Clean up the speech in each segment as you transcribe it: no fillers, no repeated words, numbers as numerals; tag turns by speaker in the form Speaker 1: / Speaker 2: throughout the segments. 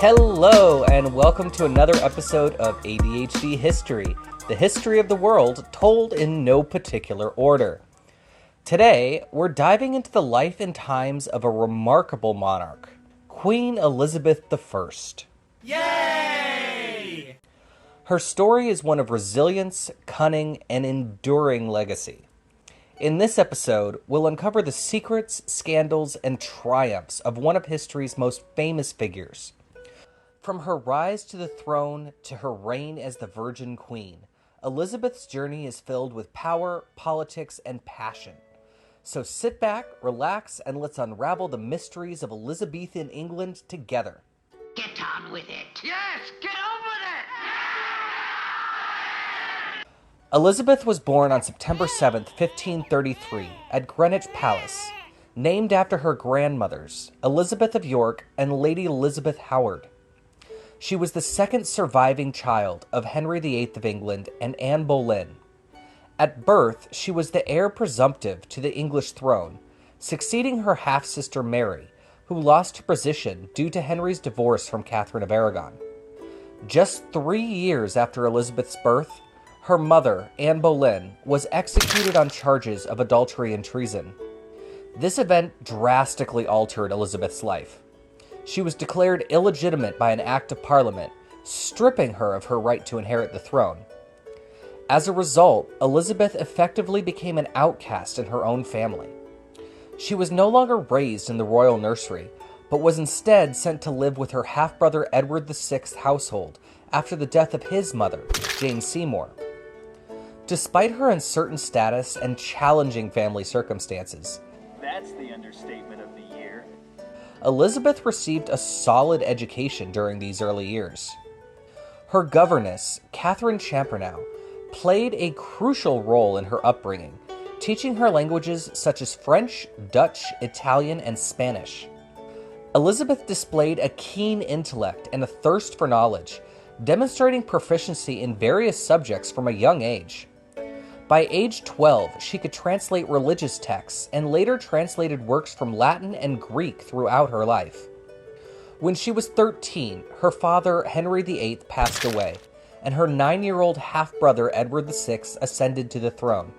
Speaker 1: Hello, and welcome to another episode of ADHD History, the history of the world told in no particular order. Today, we're diving into the life and times of a remarkable monarch, Queen Elizabeth I.
Speaker 2: Yay!
Speaker 1: Her story is one of resilience, cunning, and enduring legacy. In this episode, we'll uncover the secrets, scandals, and triumphs of one of history's most famous figures. From her rise to the throne to her reign as the Virgin Queen, Elizabeth's journey is filled with power, politics, and passion. So sit back, relax, and let's unravel the mysteries of Elizabethan England together.
Speaker 3: Get on with it.
Speaker 2: Yes, get on with it!
Speaker 1: Elizabeth was born on September 7th, 1533, at Greenwich Palace, named after her grandmothers, Elizabeth of York and Lady Elizabeth Howard. She was the second surviving child of Henry VIII of England and Anne Boleyn. At birth, she was the heir presumptive to the English throne, succeeding her half-sister Mary, who lost her position due to Henry's divorce from Catherine of Aragon. Just 3 years after Elizabeth's birth, her mother, Anne Boleyn, was executed on charges of adultery and treason. This event drastically altered Elizabeth's life. She was declared illegitimate by an act of Parliament, stripping her of her right to inherit the throne. As a result, Elizabeth effectively became an outcast in her own family. She was no longer raised in the royal nursery, but was instead sent to live with her half-brother Edward VI household after the death of his mother, Jane Seymour. Despite her uncertain status and challenging family circumstances,
Speaker 4: that's the understatement of the year.
Speaker 1: Elizabeth received a solid education during these early years. Her governess, Catherine Champernow, played a crucial role in her upbringing, teaching her languages such as French, Dutch, Italian, and Spanish. Elizabeth displayed a keen intellect and a thirst for knowledge, demonstrating proficiency in various subjects from a young age. By age 12, she could translate religious texts and later translated works from Latin and Greek throughout her life. When she was 13, her father, Henry VIII, passed away, and her 9-year-old half-brother, Edward VI, ascended to the throne.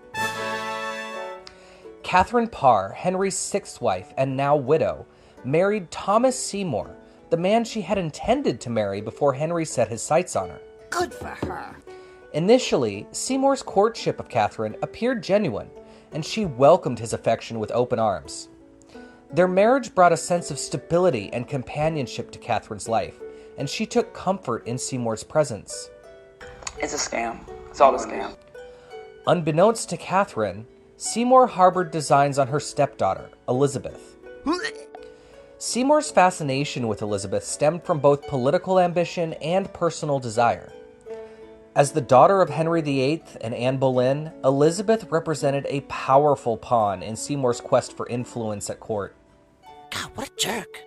Speaker 1: Catherine Parr, Henry's sixth wife and now widow, married Thomas Seymour, the man she had intended to marry before Henry set his sights on her.
Speaker 3: Good for her.
Speaker 1: Initially, Seymour's courtship of Catherine appeared genuine, and she welcomed his affection with open arms. Their marriage brought a sense of stability and companionship to Catherine's life, and she took comfort in Seymour's presence.
Speaker 5: It's a scam. It's all a scam.
Speaker 1: Unbeknownst to Catherine, Seymour harbored designs on her stepdaughter, Elizabeth. Seymour's fascination with Elizabeth stemmed from both political ambition and personal desire. As the daughter of Henry VIII and Anne Boleyn, Elizabeth represented a powerful pawn in Seymour's quest for influence at court.
Speaker 3: God, what a jerk.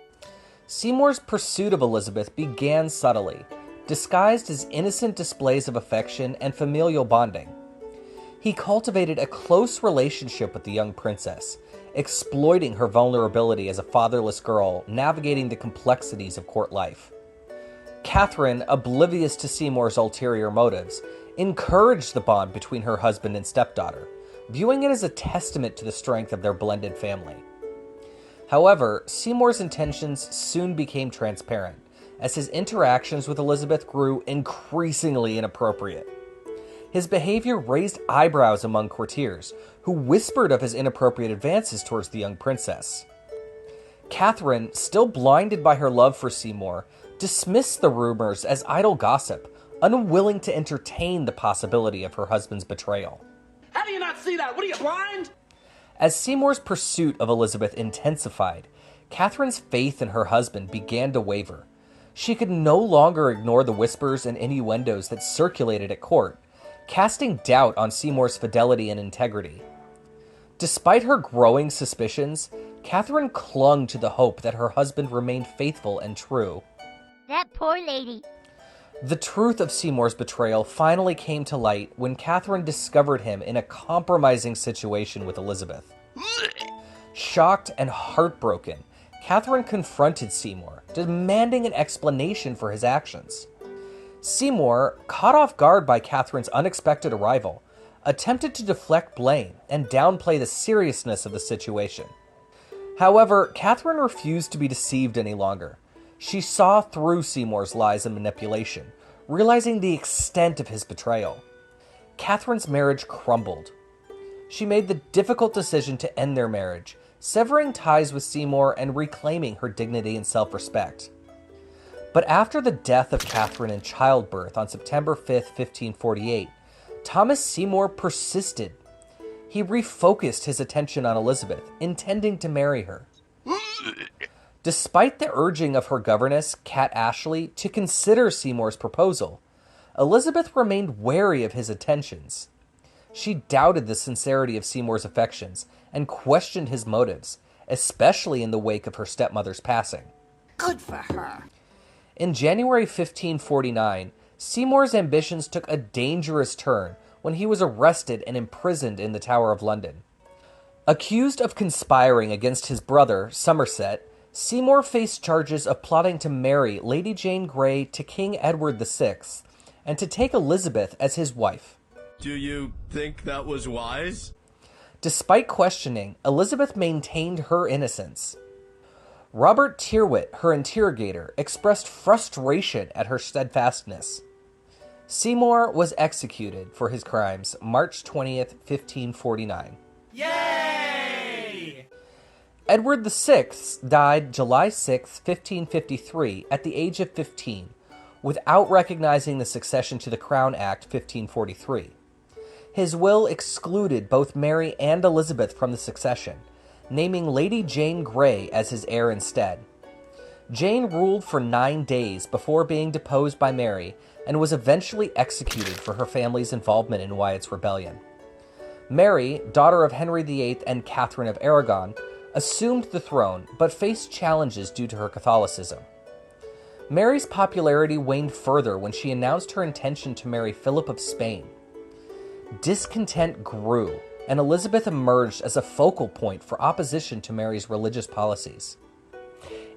Speaker 1: Seymour's pursuit of Elizabeth began subtly, disguised as innocent displays of affection and familial bonding. He cultivated a close relationship with the young princess, exploiting her vulnerability as a fatherless girl navigating the complexities of court life. Catherine, oblivious to Seymour's ulterior motives, encouraged the bond between her husband and stepdaughter, viewing it as a testament to the strength of their blended family. However, Seymour's intentions soon became transparent, as his interactions with Elizabeth grew increasingly inappropriate. His behavior raised eyebrows among courtiers, who whispered of his inappropriate advances towards the young princess. Catherine, still blinded by her love for Seymour, dismissed the rumors as idle gossip, unwilling to entertain the possibility of her husband's betrayal.
Speaker 2: How do you not see that? What are you, blind?
Speaker 1: As Seymour's pursuit of Elizabeth intensified, Catherine's faith in her husband began to waver. She could no longer ignore the whispers and innuendos that circulated at court, casting doubt on Seymour's fidelity and integrity. Despite her growing suspicions, Catherine clung to the hope that her husband remained faithful and true.
Speaker 6: That poor lady.
Speaker 1: The truth of Seymour's betrayal finally came to light when Catherine discovered him in a compromising situation with Elizabeth. Shocked and heartbroken, Catherine confronted Seymour, demanding an explanation for his actions. Seymour, caught off guard by Catherine's unexpected arrival, attempted to deflect blame and downplay the seriousness of the situation. However, Catherine refused to be deceived any longer. She saw through Seymour's lies and manipulation, realizing the extent of his betrayal. Catherine's marriage crumbled. She made the difficult decision to end their marriage, severing ties with Seymour and reclaiming her dignity and self-respect. But after the death of Catherine in childbirth on September 5, 1548, Thomas Seymour persisted. He refocused his attention on Elizabeth, intending to marry her. Despite the urging of her governess, Kat Ashley, to consider Seymour's proposal, Elizabeth remained wary of his intentions. She doubted the sincerity of Seymour's affections and questioned his motives, especially in the wake of her stepmother's passing.
Speaker 3: Good for her.
Speaker 1: In January 1549, Seymour's ambitions took a dangerous turn when he was arrested and imprisoned in the Tower of London. Accused of conspiring against his brother, Somerset, Seymour faced charges of plotting to marry Lady Jane Grey to King Edward VI and to take Elizabeth as his wife.
Speaker 7: Do you think that was wise?
Speaker 1: Despite questioning, Elizabeth maintained her innocence. Robert Tyrwhitt, her interrogator, expressed frustration at her steadfastness. Seymour was executed for his crimes March 20th, 1549.
Speaker 2: Yay!
Speaker 1: Edward VI died July 6, 1553, at the age of 15, without recognizing the Succession to the Crown Act 1543. His will excluded both Mary and Elizabeth from the succession, naming Lady Jane Grey as his heir instead. Jane ruled for 9 days before being deposed by Mary and was eventually executed for her family's involvement in Wyatt's rebellion. Mary, daughter of Henry VIII and Catherine of Aragon, assumed the throne but faced challenges due to her Catholicism. Mary's popularity waned further when she announced her intention to marry Philip of Spain. Discontent grew, and Elizabeth emerged as a focal point for opposition to Mary's religious policies.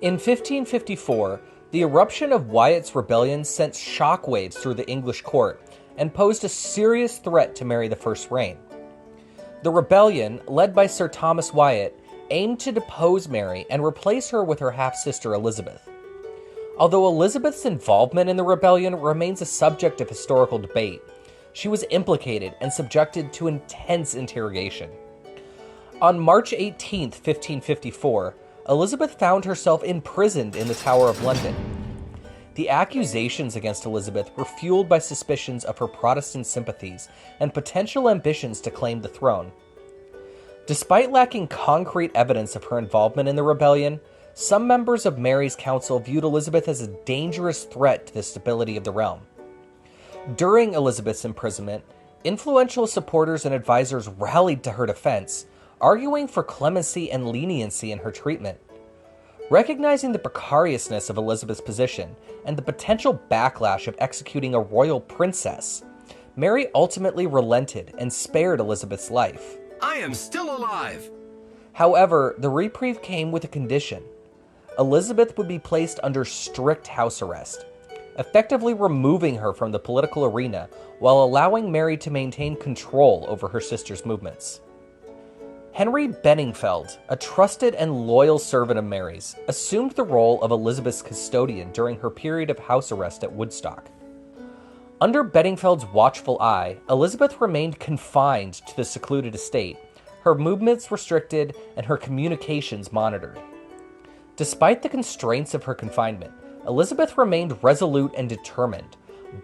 Speaker 1: In 1554, the eruption of Wyatt's rebellion sent shockwaves through the English court and posed a serious threat to Mary I's reign. The rebellion, led by Sir Thomas Wyatt, aimed to depose Mary and replace her with her half-sister Elizabeth. Although Elizabeth's involvement in the rebellion remains a subject of historical debate, she was implicated and subjected to intense interrogation. On March 18, 1554, Elizabeth found herself imprisoned in the Tower of London. The accusations against Elizabeth were fueled by suspicions of her Protestant sympathies and potential ambitions to claim the throne. Despite lacking concrete evidence of her involvement in the rebellion, some members of Mary's council viewed Elizabeth as a dangerous threat to the stability of the realm. During Elizabeth's imprisonment, influential supporters and advisors rallied to her defense, arguing for clemency and leniency in her treatment. Recognizing the precariousness of Elizabeth's position and the potential backlash of executing a royal princess, Mary ultimately relented and spared Elizabeth's life.
Speaker 7: I am still alive!
Speaker 1: However, the reprieve came with a condition. Elizabeth would be placed under strict house arrest, effectively removing her from the political arena while allowing Mary to maintain control over her sister's movements. Henry Benningfeld, a trusted and loyal servant of Mary's, assumed the role of Elizabeth's custodian during her period of house arrest at Woodstock. Under Benningfeld's watchful eye, Elizabeth remained confined to the secluded estate, her movements restricted and her communications monitored. Despite the constraints of her confinement, Elizabeth remained resolute and determined,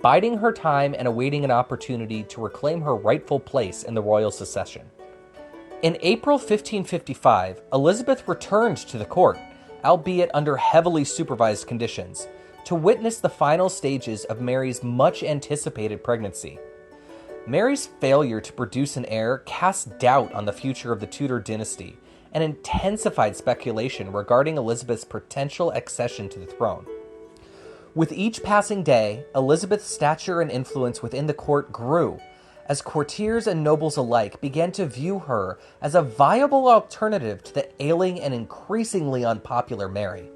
Speaker 1: biding her time and awaiting an opportunity to reclaim her rightful place in the royal succession. In April 1555, Elizabeth returned to the court, albeit under heavily supervised conditions, to witness the final stages of Mary's much-anticipated pregnancy. Mary's failure to produce an heir cast doubt on the future of the Tudor dynasty and intensified speculation regarding Elizabeth's potential accession to the throne. With each passing day, Elizabeth's stature and influence within the court grew, as courtiers and nobles alike began to view her as a viable alternative to the ailing and increasingly unpopular Mary.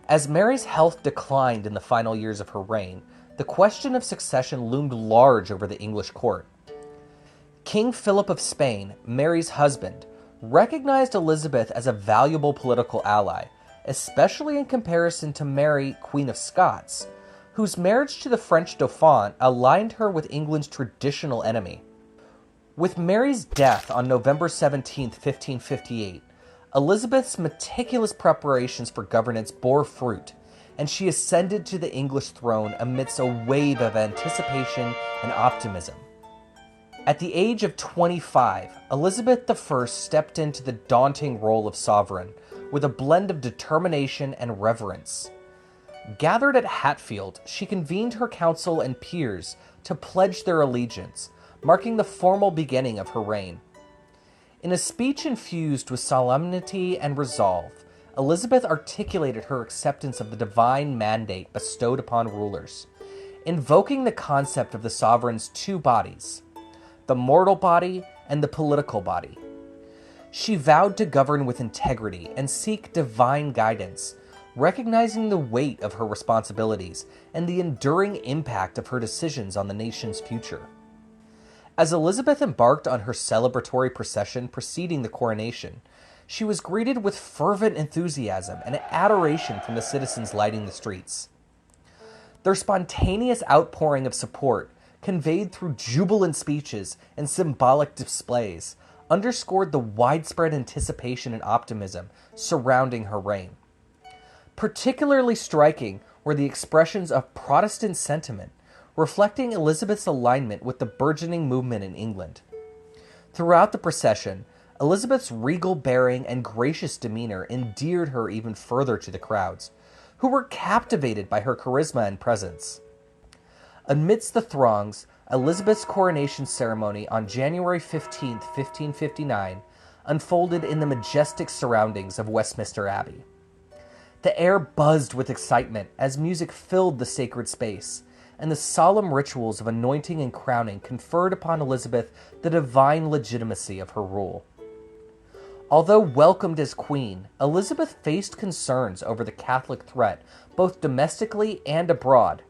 Speaker 1: As Mary's health declined in the final years of her reign, the question of succession loomed large over the English court. King Philip of Spain, Mary's husband, recognized Elizabeth as a valuable political ally, especially in comparison to Mary, Queen of Scots, whose marriage to the French Dauphin aligned her with England's traditional enemy. With Mary's death on November 17, 1558, Elizabeth's meticulous preparations for governance bore fruit, and she ascended to the English throne amidst a wave of anticipation and optimism. At the age of 25, Elizabeth I stepped into the daunting role of sovereign with a blend of determination and reverence. Gathered at Hatfield, she convened her council and peers to pledge their allegiance, marking the formal beginning of her reign. In a speech infused with solemnity and resolve, Elizabeth articulated her acceptance of the divine mandate bestowed upon rulers, invoking the concept of the sovereign's two bodies, the mortal body and the political body. She vowed to govern with integrity and seek divine guidance, recognizing the weight of her responsibilities and the enduring impact of her decisions on the nation's future. As Elizabeth embarked on her celebratory procession preceding the coronation, she was greeted with fervent enthusiasm and adoration from the citizens lighting the streets. Their spontaneous outpouring of support, conveyed through jubilant speeches and symbolic displays, underscored the widespread anticipation and optimism surrounding her reign. Particularly striking were the expressions of Protestant sentiment, reflecting Elizabeth's alignment with the burgeoning movement in England. Throughout the procession, Elizabeth's regal bearing and gracious demeanor endeared her even further to the crowds, who were captivated by her charisma and presence. Amidst the throngs, Elizabeth's coronation ceremony on January 15, 1559, unfolded in the majestic surroundings of Westminster Abbey. The air buzzed with excitement as music filled the sacred space, and the solemn rituals of anointing and crowning conferred upon Elizabeth the divine legitimacy of her rule. Although welcomed as queen, Elizabeth faced concerns over the Catholic threat both domestically and abroad.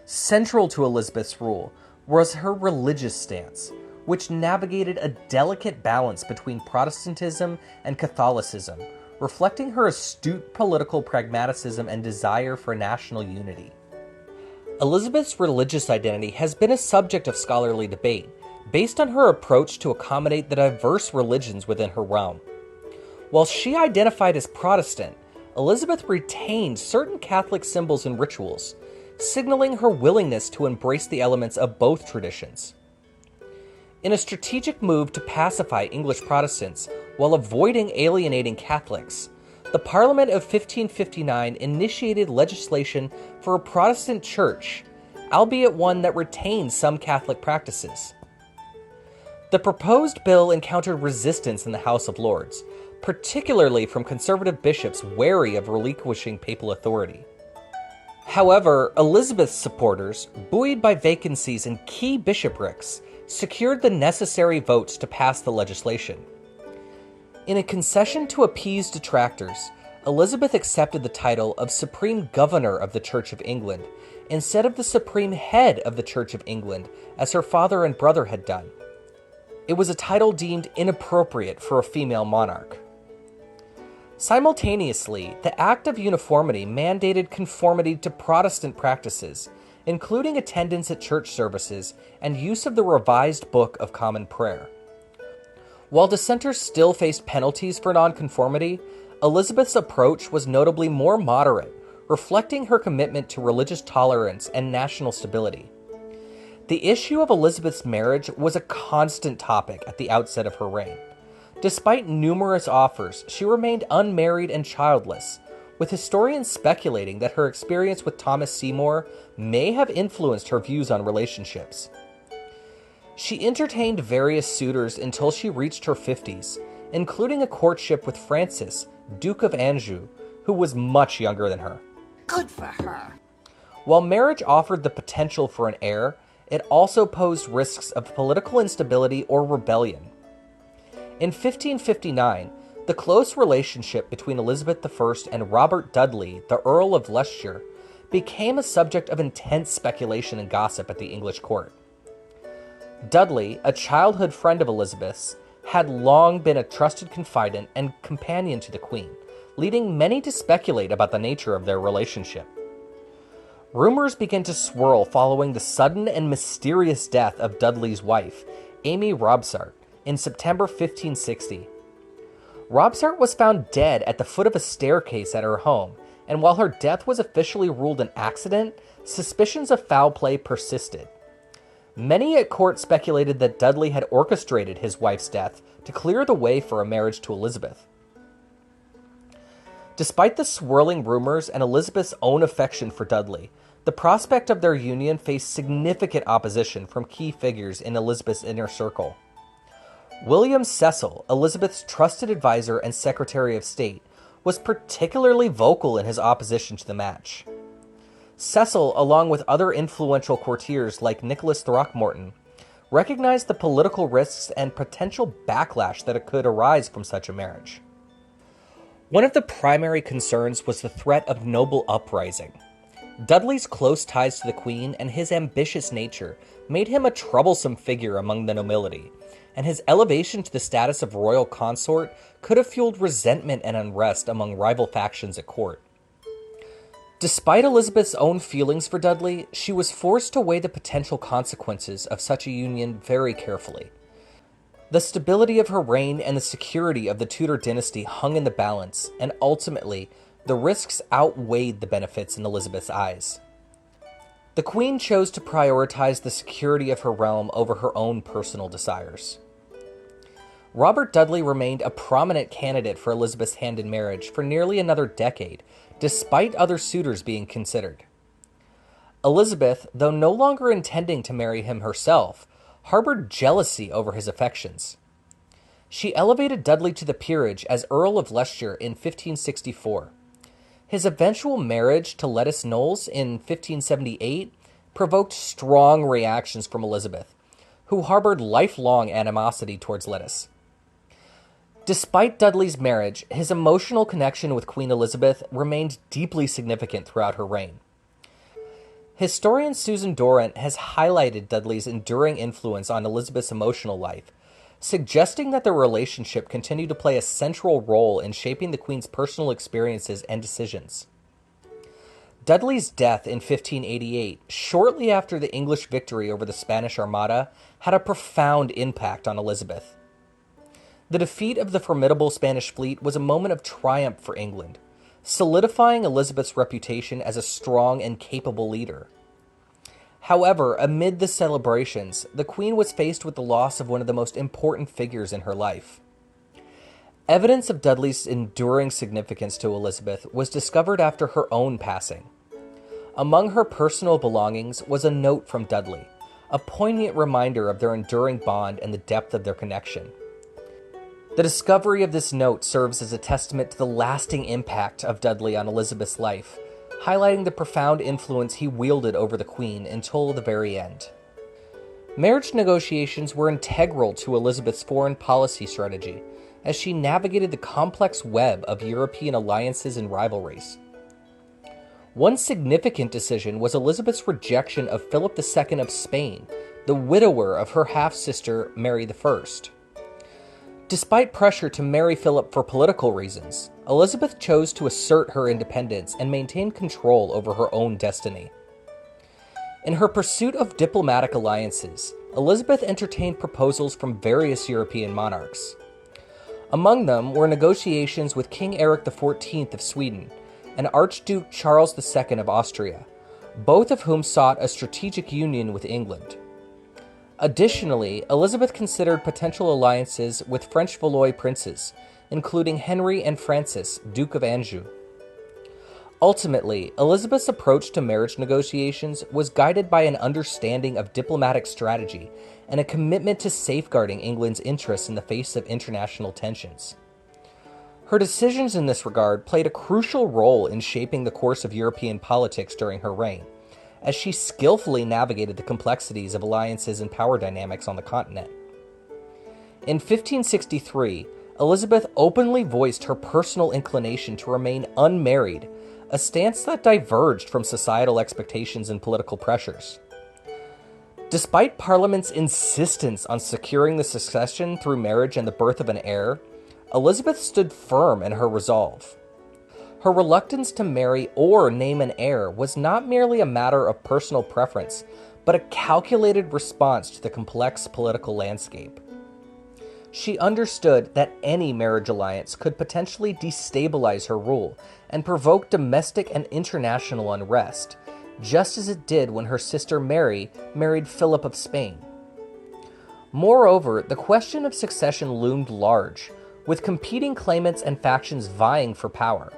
Speaker 1: Central to Elizabeth's rule was her religious stance, which navigated a delicate balance between Protestantism and Catholicism, reflecting her astute political pragmatism and desire for national unity. Elizabeth's religious identity has been a subject of scholarly debate, based on her approach to accommodate the diverse religions within her realm. While she identified as Protestant, Elizabeth retained certain Catholic symbols and rituals, signaling her willingness to embrace the elements of both traditions. In a strategic move to pacify English Protestants while avoiding alienating Catholics, the Parliament of 1559 initiated legislation for a Protestant church, albeit one that retained some Catholic practices. The proposed bill encountered resistance in the House of Lords, particularly from conservative bishops wary of relinquishing papal authority. However, Elizabeth's supporters, buoyed by vacancies in key bishoprics, secured the necessary votes to pass the legislation. In a concession to appease detractors, Elizabeth accepted the title of Supreme Governor of the Church of England instead of the Supreme Head of the Church of England, as her father and brother had done. It was a title deemed inappropriate for a female monarch. Simultaneously, the Act of Uniformity mandated conformity to Protestant practices, including attendance at church services and use of the Revised Book of Common Prayer. While dissenters still faced penalties for nonconformity, Elizabeth's approach was notably more moderate, reflecting her commitment to religious tolerance and national stability. The issue of Elizabeth's marriage was a constant topic at the outset of her reign. Despite numerous offers, she remained unmarried and childless, with historians speculating that her experience with Thomas Seymour may have influenced her views on relationships. She entertained various suitors until she reached her 50s, including a courtship with Francis, Duke of Anjou, who was much younger than her.
Speaker 3: Good for her.
Speaker 1: While marriage offered the potential for an heir, it also posed risks of political instability or rebellion. In 1559, the close relationship between Elizabeth I and Robert Dudley, the Earl of Leicestershire, became a subject of intense speculation and gossip at the English court. Dudley, a childhood friend of Elizabeth's, had long been a trusted confidant and companion to the Queen, leading many to speculate about the nature of their relationship. Rumors began to swirl following the sudden and mysterious death of Dudley's wife, Amy Robsart, in September 1560. Robsart was found dead at the foot of a staircase at her home, and while her death was officially ruled an accident, suspicions of foul play persisted. Many at court speculated that Dudley had orchestrated his wife's death to clear the way for a marriage to Elizabeth. Despite the swirling rumors and Elizabeth's own affection for Dudley, the prospect of their union faced significant opposition from key figures in Elizabeth's inner circle. William Cecil, Elizabeth's trusted advisor and Secretary of State, was particularly vocal in his opposition to the match. Cecil, along with other influential courtiers like Nicholas Throckmorton, recognized the political risks and potential backlash that could arise from such a marriage. One of the primary concerns was the threat of noble uprising. Dudley's close ties to the Queen and his ambitious nature made him a troublesome figure among the nobility, and his elevation to the status of royal consort could have fueled resentment and unrest among rival factions at court. Despite Elizabeth's own feelings for Dudley, she was forced to weigh the potential consequences of such a union very carefully. The stability of her reign and the security of the Tudor dynasty hung in the balance, and ultimately, the risks outweighed the benefits in Elizabeth's eyes. The Queen chose to prioritize the security of her realm over her own personal desires. Robert Dudley remained a prominent candidate for Elizabeth's hand in marriage for nearly another decade, despite other suitors being considered. Elizabeth, though no longer intending to marry him herself, harbored jealousy over his affections. She elevated Dudley to the peerage as Earl of Leicestershire in 1564. His eventual marriage to Lettice Knowles in 1578 provoked strong reactions from Elizabeth, who harbored lifelong animosity towards Lettice. Despite Dudley's marriage, his emotional connection with Queen Elizabeth remained deeply significant throughout her reign. Historian Susan Dorrant has highlighted Dudley's enduring influence on Elizabeth's emotional life, suggesting that their relationship continued to play a central role in shaping the Queen's personal experiences and decisions. Dudley's death in 1588, shortly after the English victory over the Spanish Armada, had a profound impact on Elizabeth. The defeat of the formidable Spanish fleet was a moment of triumph for England, solidifying Elizabeth's reputation as a strong and capable leader. However, amid the celebrations, the Queen was faced with the loss of one of the most important figures in her life. Evidence of Dudley's enduring significance to Elizabeth was discovered after her own passing. Among her personal belongings was a note from Dudley, a poignant reminder of their enduring bond and the depth of their connection. The discovery of this note serves as a testament to the lasting impact of Dudley on Elizabeth's life, highlighting the profound influence he wielded over the Queen until the very end. Marriage negotiations were integral to Elizabeth's foreign policy strategy, as she navigated the complex web of European alliances and rivalries. One significant decision was Elizabeth's rejection of Philip II of Spain, the widower of her half-sister Mary I. Despite pressure to marry Philip for political reasons, Elizabeth chose to assert her independence and maintain control over her own destiny. In her pursuit of diplomatic alliances, Elizabeth entertained proposals from various European monarchs. Among them were negotiations with King Eric XIV of Sweden and Archduke Charles II of Austria, both of whom sought a strategic union with England. Additionally, Elizabeth considered potential alliances with French Valois princes, including Henry and Francis, Duke of Anjou. Ultimately, Elizabeth's approach to marriage negotiations was guided by an understanding of diplomatic strategy and a commitment to safeguarding England's interests in the face of international tensions. Her decisions in this regard played a crucial role in shaping the course of European politics during her reign, as she skillfully navigated the complexities of alliances and power dynamics on the continent. In 1563, Elizabeth openly voiced her personal inclination to remain unmarried, a stance that diverged from societal expectations and political pressures. Despite Parliament's insistence on securing the succession through marriage and the birth of an heir, Elizabeth stood firm in her resolve. Her reluctance to marry or name an heir was not merely a matter of personal preference, but a calculated response to the complex political landscape. She understood that any marriage alliance could potentially destabilize her rule and provoke domestic and international unrest, just as it did when her sister Mary married Philip of Spain. Moreover, the question of succession loomed large, with competing claimants and factions vying for power.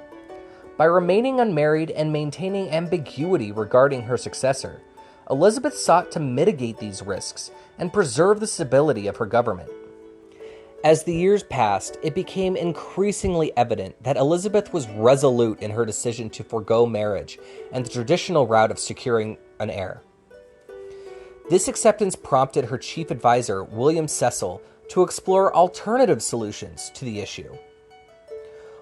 Speaker 1: By remaining unmarried and maintaining ambiguity regarding her successor, Elizabeth sought to mitigate these risks and preserve the stability of her government. As the years passed, it became increasingly evident that Elizabeth was resolute in her decision to forego marriage and the traditional route of securing an heir. This acceptance prompted her chief advisor, William Cecil, to explore alternative solutions to the issue.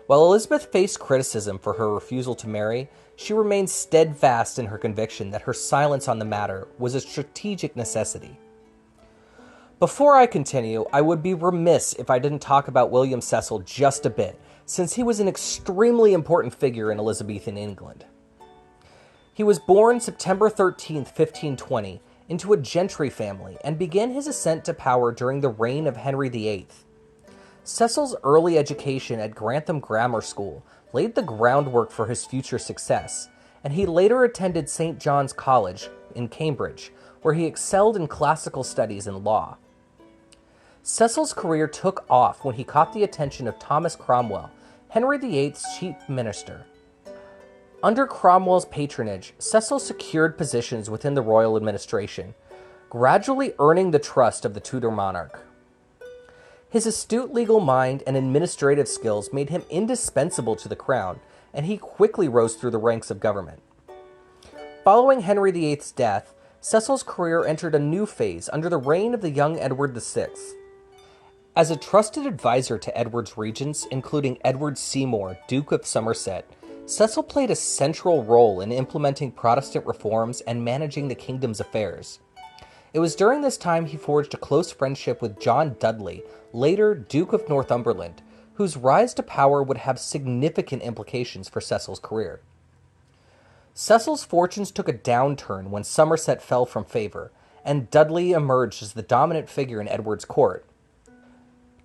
Speaker 1: While Elizabeth faced criticism for her refusal to marry, she remained steadfast in her conviction that her silence on the matter was a strategic necessity. Before I continue, I would be remiss if I didn't talk about William Cecil just a bit, since he was an extremely important figure in Elizabethan England. He was born September 13, 1520, into a gentry family and began his ascent to power during the reign of Henry VIII. Cecil's early education at Grantham Grammar School laid the groundwork for his future success, and he later attended St. John's College in Cambridge, where he excelled in classical studies and law. Cecil's career took off when he caught the attention of Thomas Cromwell, Henry VIII's chief minister. Under Cromwell's patronage, Cecil secured positions within the royal administration, gradually earning the trust of the Tudor monarch. His astute legal mind and administrative skills made him indispensable to the crown, and he quickly rose through the ranks of government. Following Henry VIII's death, Cecil's career entered a new phase under the reign of the young Edward VI. As a trusted advisor to Edward's regents, including Edward Seymour, Duke of Somerset, Cecil played a central role in implementing Protestant reforms and managing the kingdom's affairs. It was during this time he forged a close friendship with John Dudley, later Duke of Northumberland, whose rise to power would have significant implications for Cecil's career. Cecil's fortunes took a downturn when Somerset fell from favor, and Dudley emerged as the dominant figure in Edward's court.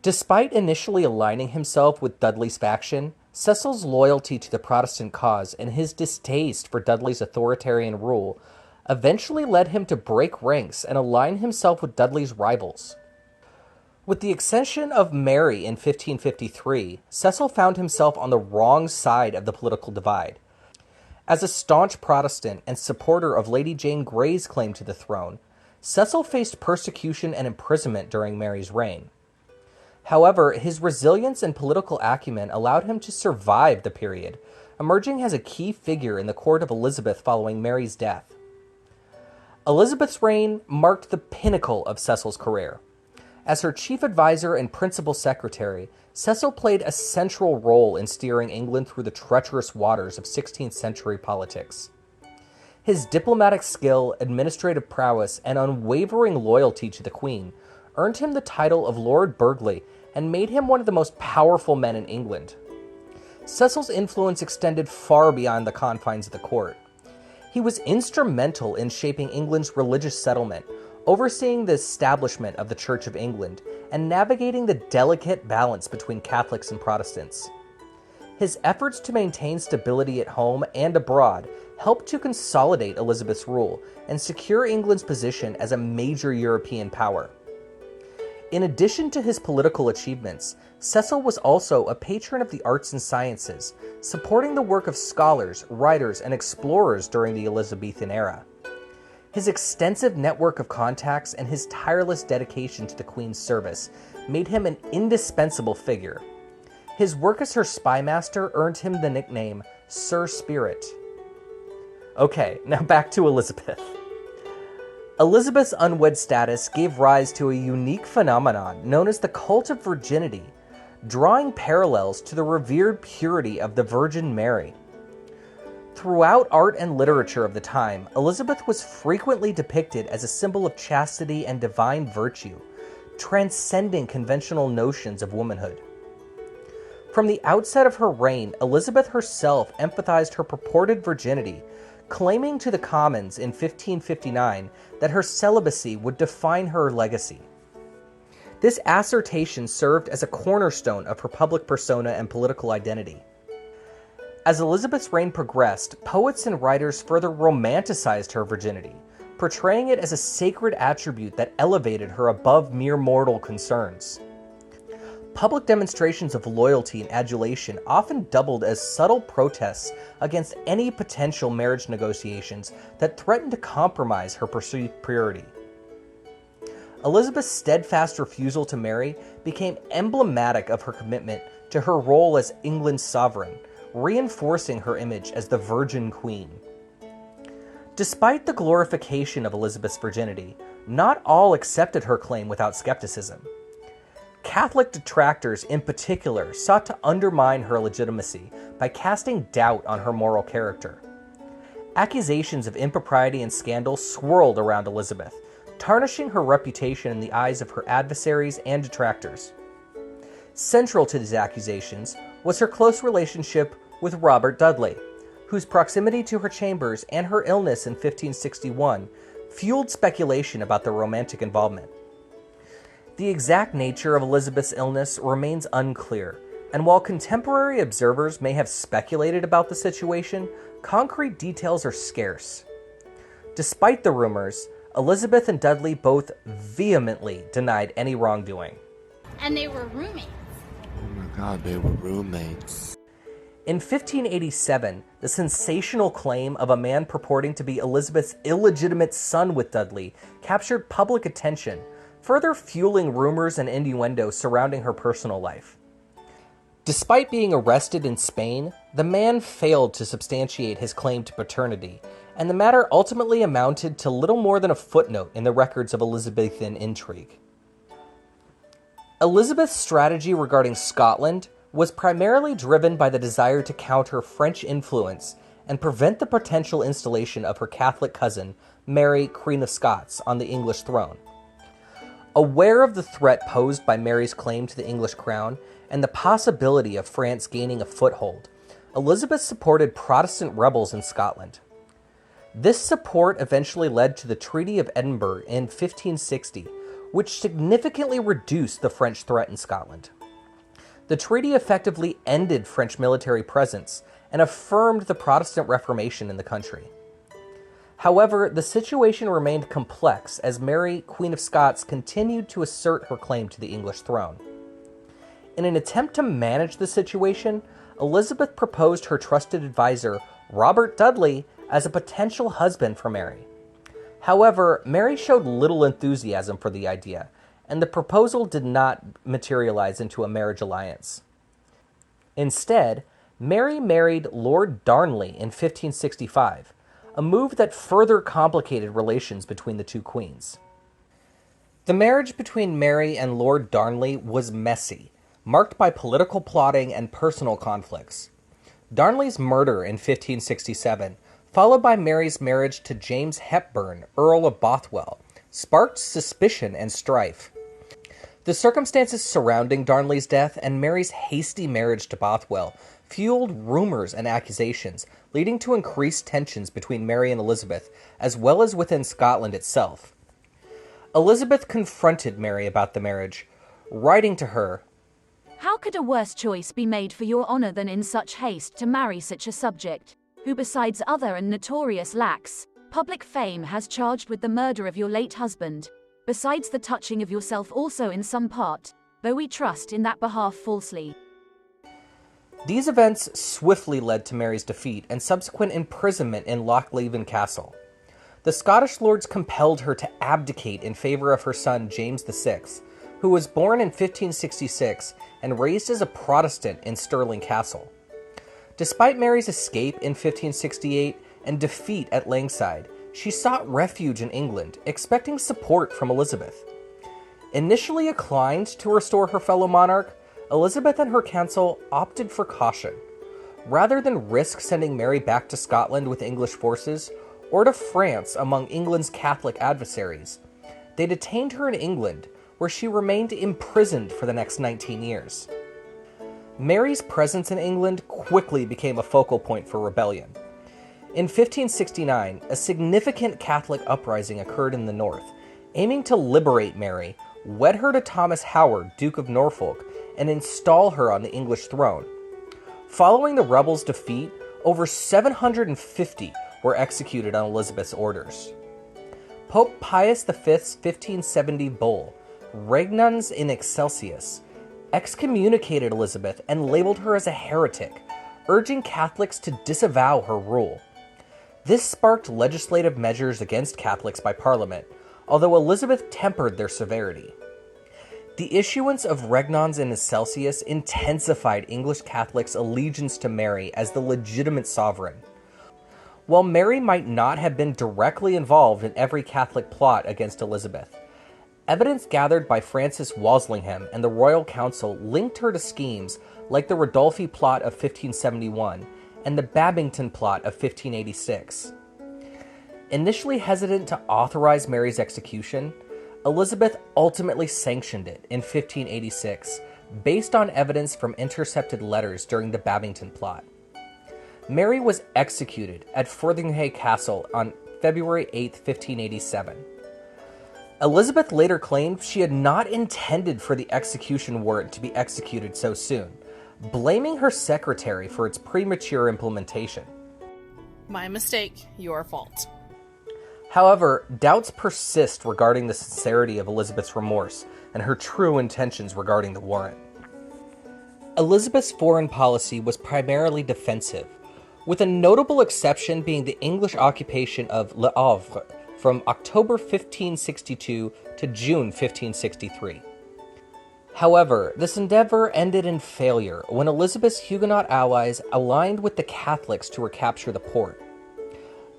Speaker 1: Despite initially aligning himself with Dudley's faction, Cecil's loyalty to the Protestant cause and his distaste for Dudley's authoritarian rule eventually led him to break ranks and align himself with Dudley's rivals. With the accession of Mary in 1553, Cecil found himself on the wrong side of the political divide. As a staunch Protestant and supporter of Lady Jane Grey's claim to the throne, Cecil faced persecution and imprisonment during Mary's reign. However, his resilience and political acumen allowed him to survive the period, emerging as a key figure in the court of Elizabeth following Mary's death. Elizabeth's reign marked the pinnacle of Cecil's career. As her chief advisor and principal secretary, Cecil played a central role in steering England through the treacherous waters of 16th century politics. His diplomatic skill, administrative prowess, and unwavering loyalty to the Queen earned him the title of Lord Burghley and made him one of the most powerful men in England. Cecil's influence extended far beyond the confines of the court. He was instrumental in shaping England's religious settlement, overseeing the establishment of the Church of England, and navigating the delicate balance between Catholics and Protestants. His efforts to maintain stability at home and abroad helped to consolidate Elizabeth's rule and secure England's position as a major European power. In addition to his political achievements, Cecil was also a patron of the arts and sciences, supporting the work of scholars, writers, and explorers during the Elizabethan era. His extensive network of contacts and his tireless dedication to the Queen's service made him an indispensable figure. His work as her spymaster earned him the nickname Sir Spirit. Okay, now back to Elizabeth. Elizabeth's unwed status gave rise to a unique phenomenon known as the cult of virginity, drawing parallels to the revered purity of the Virgin Mary. Throughout art and literature of the time, Elizabeth was frequently depicted as a symbol of chastity and divine virtue, transcending conventional notions of womanhood. From the outset of her reign, Elizabeth herself emphasized her purported virginity, claiming to the Commons in 1559 that her celibacy would define her legacy. This assertion served as a cornerstone of her public persona and political identity. As Elizabeth's reign progressed, poets and writers further romanticized her virginity, portraying it as a sacred attribute that elevated her above mere mortal concerns. Public demonstrations of loyalty and adulation often doubled as subtle protests against any potential marriage negotiations that threatened to compromise her perceived purity. Elizabeth's steadfast refusal to marry became emblematic of her commitment to her role as England's sovereign, reinforcing her image as the Virgin Queen. Despite the glorification of Elizabeth's virginity, not all accepted her claim without skepticism. Catholic detractors in particular sought to undermine her legitimacy by casting doubt on her moral character. Accusations of impropriety and scandal swirled around Elizabeth, tarnishing her reputation in the eyes of her adversaries and detractors. Central to these accusations was her close relationship with Robert Dudley, whose proximity to her chambers and her illness in 1561 fueled speculation about their romantic involvement. The exact nature of Elizabeth's illness remains unclear, and while contemporary observers may have speculated about the situation, concrete details are scarce. Despite the rumors, Elizabeth and Dudley both vehemently denied any wrongdoing.
Speaker 6: And they were roommates.
Speaker 3: Oh my god, they were roommates.
Speaker 1: In 1587, the sensational claim of a man purporting to be Elizabeth's illegitimate son with Dudley captured public attention, further fueling rumors and innuendo surrounding her personal life. Despite being arrested in Spain, the man failed to substantiate his claim to paternity, and the matter ultimately amounted to little more than a footnote in the records of Elizabethan intrigue. Elizabeth's strategy regarding Scotland was primarily driven by the desire to counter French influence and prevent the potential installation of her Catholic cousin, Mary, Queen of Scots, on the English throne. Aware of the threat posed by Mary's claim to the English crown and the possibility of France gaining a foothold, Elizabeth supported Protestant rebels in Scotland. This support eventually led to the Treaty of Edinburgh in 1560, which significantly reduced the French threat in Scotland. The treaty effectively ended French military presence and affirmed the Protestant Reformation in the country. However, the situation remained complex as Mary, Queen of Scots, continued to assert her claim to the English throne. In an attempt to manage the situation, Elizabeth proposed her trusted advisor, Robert Dudley, as a potential husband for Mary. However, Mary showed little enthusiasm for the idea, and the proposal did not materialize into a marriage alliance. Instead, Mary married Lord Darnley in 1565, a move that further complicated relations between the two queens. The marriage between Mary and Lord Darnley was messy, marked by political plotting and personal conflicts. Darnley's murder in 1567, followed by Mary's marriage to James Hepburn, Earl of Bothwell, sparked suspicion and strife. The circumstances surrounding Darnley's death and Mary's hasty marriage to Bothwell fueled rumors and accusations, leading to increased tensions between Mary and Elizabeth, as well as within Scotland itself. Elizabeth confronted Mary about the marriage, writing to her,
Speaker 8: "How could a worse choice be made for your honour than in such haste to marry such a subject, who besides other and notorious lacks, public fame has charged with the murder of your late husband, besides the touching of yourself also in some part, though we trust in that behalf falsely."
Speaker 1: These events swiftly led to Mary's defeat and subsequent imprisonment in Lochleven Castle. The Scottish lords compelled her to abdicate in favor of her son James VI, who was born in 1566 and raised as a Protestant in Stirling Castle. Despite Mary's escape in 1568 and defeat at Langside, she sought refuge in England, expecting support from Elizabeth. Initially inclined to restore her fellow monarch, Elizabeth and her council opted for caution. Rather than risk sending Mary back to Scotland with English forces, or to France among England's Catholic adversaries, they detained her in England, where she remained imprisoned for the next 19 years. Mary's presence in England quickly became a focal point for rebellion. In 1569, a significant Catholic uprising occurred in the north, aiming to liberate Mary, wed her to Thomas Howard, Duke of Norfolk, and install her on the English throne. Following the rebels' defeat, over 750 were executed on Elizabeth's orders. Pope Pius V's 1570 bull, Regnans in Excelsis, excommunicated Elizabeth and labeled her as a heretic, urging Catholics to disavow her rule. This sparked legislative measures against Catholics by Parliament, although Elizabeth tempered their severity. The issuance of Regnans in Excelsis intensified English Catholics' allegiance to Mary as the legitimate sovereign. While Mary might not have been directly involved in every Catholic plot against Elizabeth, evidence gathered by Francis Walsingham and the Royal Council linked her to schemes like the Rodolphi plot of 1571 and the Babington plot of 1586. Initially hesitant to authorize Mary's execution, Elizabeth ultimately sanctioned it in 1586, based on evidence from intercepted letters during the Babington plot. Mary was executed at Fotheringhay Castle on February 8, 1587. Elizabeth later claimed she had not intended for the execution warrant to be executed so soon, blaming her secretary for its premature implementation.
Speaker 9: My mistake, your fault.
Speaker 1: However, doubts persist regarding the sincerity of Elizabeth's remorse and her true intentions regarding the warrant. Elizabeth's foreign policy was primarily defensive, with a notable exception being the English occupation of Le Havre from October 1562 to June 1563. However, this endeavor ended in failure when Elizabeth's Huguenot allies aligned with the Catholics to recapture the port.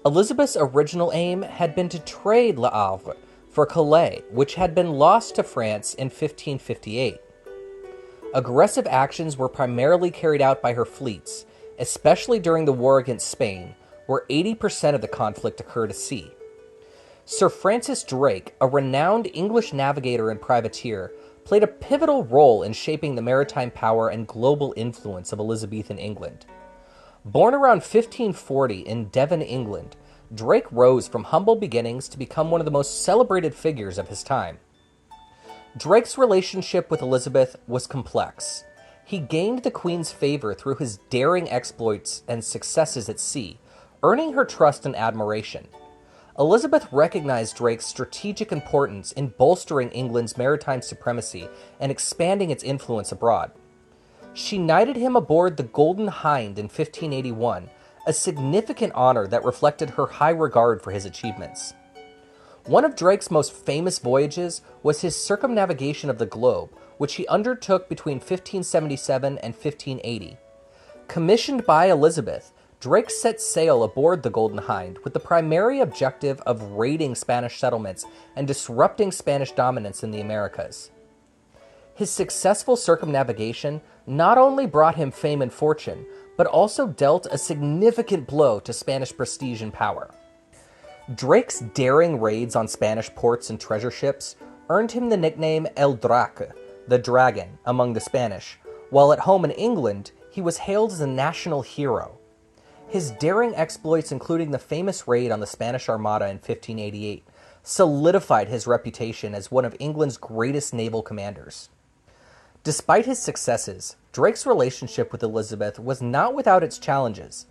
Speaker 1: Elizabeth's original aim had been to trade Le Havre for Calais, which had been lost to France in 1558. Aggressive actions were primarily carried out by her fleets, especially during the war against Spain, where 80% of the conflict occurred at sea. Sir Francis Drake, a renowned English navigator and privateer, played a pivotal role in shaping the maritime power and global influence of Elizabethan England. Born around 1540 in Devon, England, Drake rose from humble beginnings to become one of the most celebrated figures of his time. Drake's relationship with Elizabeth was complex. He gained the Queen's favor through his daring exploits and successes at sea, earning her trust and admiration. Elizabeth recognized Drake's strategic importance in bolstering England's maritime supremacy and expanding its influence abroad. She knighted him aboard the Golden Hind in 1581, a significant honor that reflected her high regard for his achievements. One of Drake's most famous voyages was his circumnavigation of the globe, which he undertook between 1577 and 1580. Commissioned by Elizabeth, Drake set sail aboard the Golden Hind with the primary objective of raiding Spanish settlements and disrupting Spanish dominance in the Americas. His successful circumnavigation not only brought him fame and fortune, but also dealt a significant blow to Spanish prestige and power. Drake's daring raids on Spanish ports and treasure ships earned him the nickname El Draque, the Dragon, among the Spanish, while at home in England, he was hailed as a national hero. His daring exploits, including the famous raid on the Spanish Armada in 1588, solidified his reputation as one of England's greatest naval commanders. Despite his successes, Drake's relationship with Elizabeth was not without its challenges.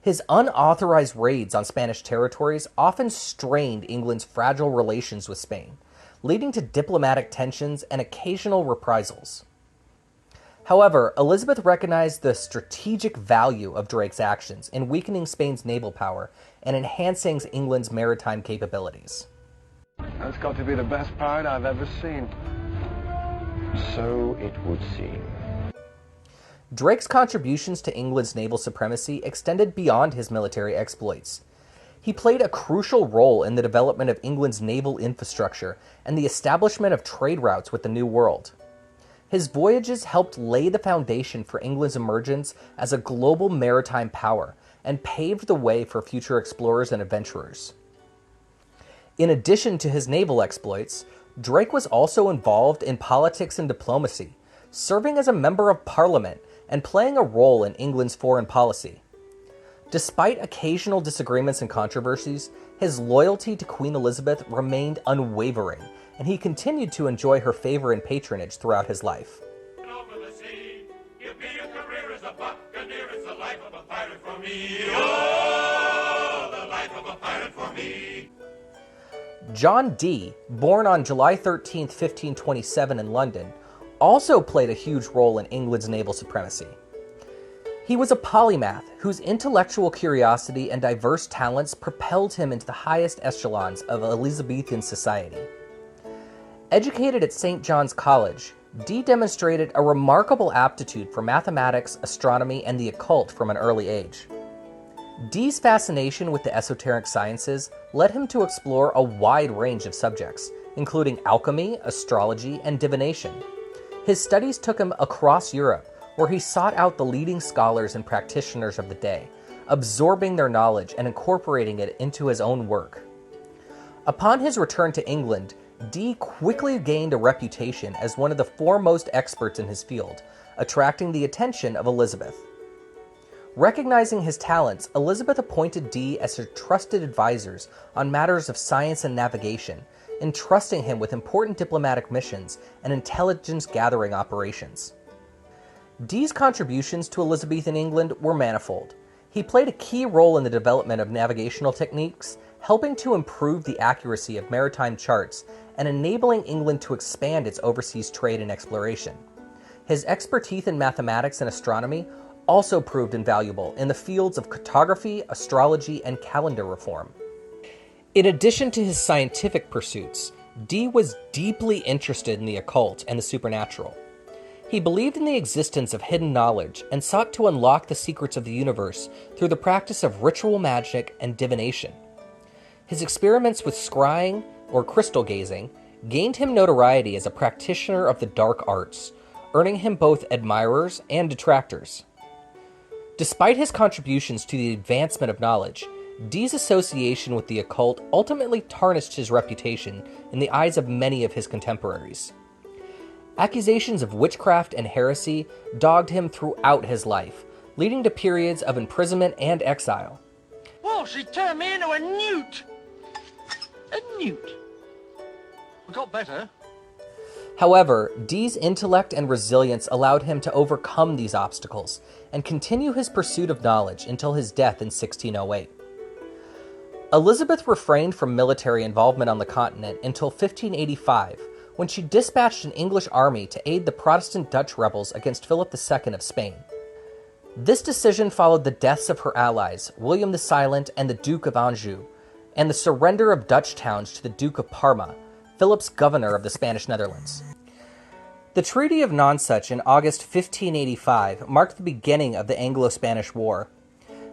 Speaker 1: His unauthorized raids on Spanish territories often strained England's fragile relations with Spain, leading to diplomatic tensions and occasional reprisals. However, Elizabeth recognized the strategic value of Drake's actions in weakening Spain's naval power and enhancing England's maritime capabilities.
Speaker 10: That's got to be the best pirate I've ever seen. So it would seem.
Speaker 1: Drake's contributions to England's naval supremacy extended beyond his military exploits. He played a crucial role in the development of England's naval infrastructure and the establishment of trade routes with the New World. His voyages helped lay the foundation for England's emergence as a global maritime power and paved the way for future explorers and adventurers. In addition to his naval exploits, Drake was also involved in politics and diplomacy, serving as a member of Parliament and playing a role in England's foreign policy. Despite occasional disagreements and controversies, his loyalty to Queen Elizabeth remained unwavering, and he continued to enjoy her favor and patronage throughout his life.
Speaker 11: Over the sea, give me a career as a buccaneer. It's the life of a pirate for me. Oh, the life of a pirate for me.
Speaker 1: John Dee, born on July 13, 1527 in London, also played a huge role in England's naval supremacy. He was a polymath whose intellectual curiosity and diverse talents propelled him into the highest echelons of Elizabethan society. Educated at St. John's College, Dee demonstrated a remarkable aptitude for mathematics, astronomy, and the occult from an early age. Dee's fascination with the esoteric sciences led him to explore a wide range of subjects, including alchemy, astrology, and divination. His studies took him across Europe, where he sought out the leading scholars and practitioners of the day, absorbing their knowledge and incorporating it into his own work. Upon his return to England, Dee quickly gained a reputation as one of the foremost experts in his field, attracting the attention of Elizabeth. Recognizing his talents, Elizabeth appointed Dee as her trusted advisors on matters of science and navigation, entrusting him with important diplomatic missions and intelligence-gathering operations. Dee's contributions to Elizabethan England were manifold. He played a key role in the development of navigational techniques, helping to improve the accuracy of maritime charts and enabling England to expand its overseas trade and exploration. His expertise in mathematics and astronomy also proved invaluable in the fields of cartography, astrology, and calendar reform. In addition to his scientific pursuits, Dee was deeply interested in the occult and the supernatural. He believed in the existence of hidden knowledge and sought to unlock the secrets of the universe through the practice of ritual magic and divination. His experiments with scrying, or crystal gazing, gained him notoriety as a practitioner of the dark arts, earning him both admirers and detractors. Despite his contributions to the advancement of knowledge, Dee's association with the occult ultimately tarnished his reputation in the eyes of many of his contemporaries. Accusations of witchcraft and heresy dogged him throughout his life, leading to periods of imprisonment and exile.
Speaker 2: Whoa, she turned me into a newt! A newt. We got better.
Speaker 1: However, Dee's intellect and resilience allowed him to overcome these obstacles and continue his pursuit of knowledge until his death in 1608. Elizabeth refrained from military involvement on the continent until 1585, when she dispatched an English army to aid the Protestant Dutch rebels against Philip II of Spain. This decision followed the deaths of her allies, William the Silent and the Duke of Anjou, and the surrender of Dutch towns to the Duke of Parma, Philip's governor of the Spanish Netherlands. The Treaty of Nonsuch in August 1585 marked the beginning of the Anglo-Spanish War.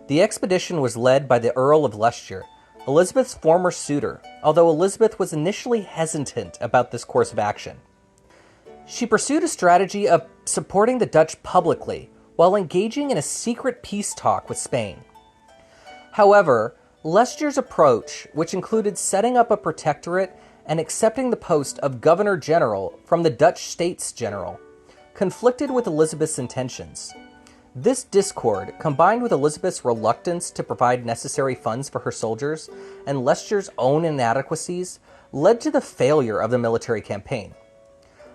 Speaker 1: The expedition was led by the Earl of Leicester, Elizabeth's former suitor, although Elizabeth was initially hesitant about this course of action. She pursued a strategy of supporting the Dutch publicly while engaging in a secret peace talk with Spain. However, Leicester's approach, which included setting up a protectorate and accepting the post of Governor General from the Dutch States General, conflicted with Elizabeth's intentions. This discord, combined with Elizabeth's reluctance to provide necessary funds for her soldiers and Leicester's own inadequacies, led to the failure of the military campaign.